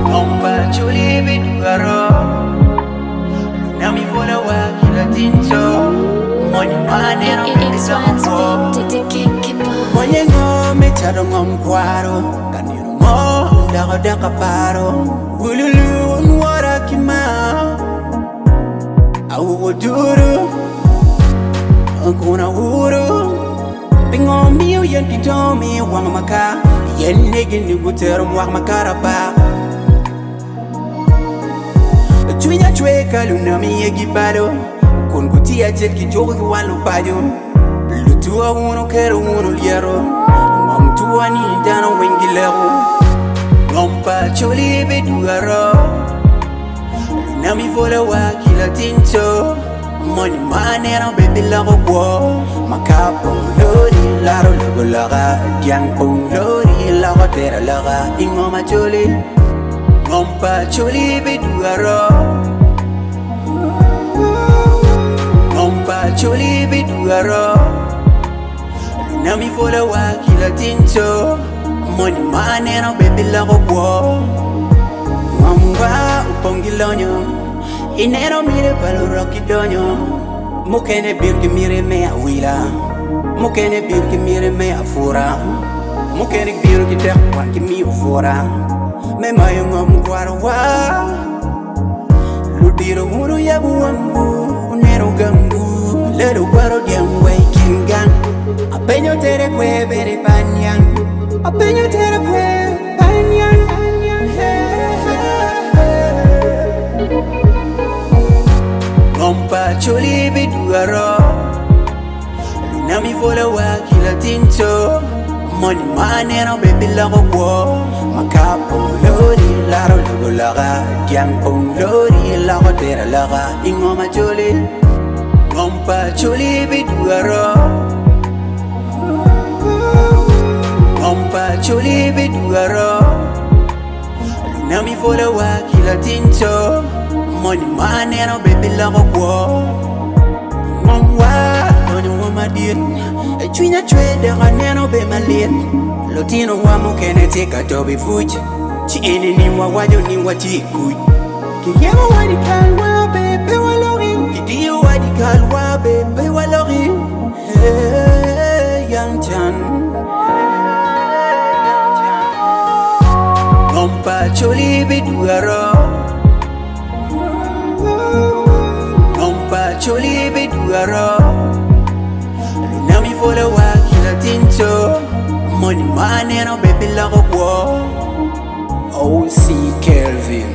Ngom Acholi-Oc. Nami vola wa kila tinto. Money money no pesa mo. Money Ngom echado Ngom kwaro. Kaniro mo ndago daka paro. Ululu nwara kima. Awu duru. Kuna uru. Ngom miu yanti tomi wang maka. Yen negi ni guterum wang makaraba. Tuinya chweka lunami yegi balo. Kun gutia jet ki jogi walu pajo. Lutua uno kero uno liero. Ngom tua ni dano wengi lero. Ngom Acholi-Oc. Lunami vola wa kila tinto. Money money no baby lago wo. Makapo lori laro lago laga. Diang pong lori lago tera laga. Ngom Acholi-Oc. Ngom Acholi-Oc. Nami vola wa kila tinto. Money money no baby lago wo. Ngomwa upongilonyo. Inero mire palo rocky donyo. Mukene birki mire me a wila. Mukene birki mire me a fura. Mukene birki tek wanki mi ufura. Me mayo Ngom kwarawa. Ludiro uru yabu wangu. Unero gambu. Ledo kwaro diangwe kingang. Apenyo tere kwe bere panyang. Apenyo tere kwe panyang. Ngom Acholi-Oc. Nami vola wa kila tinto. Money money no baby lago wo. Makapo lori laro lago laga. Diang pong lori lago tera laga. Ngom Acholi-Oc. Ngom Acholi-Oc. Nami vola wa kila tinto. Money money no baby lago wo. Ngom wa donyo wa madin. Tuinya chwede ganeno be malin. Lotino wa mukene teka tobi fuji. Chi ene ni wa wajo ni wa tikuj. Kiyema wadi kalwa bebe walori. Kidiyo wadi kalwa bebe walori. Hey young chan. Ngom Acholi-Oc. Ngom Acholi-Oc. Nami vola wa kila tinto. Money money no baby lago wo. OC Kelvin.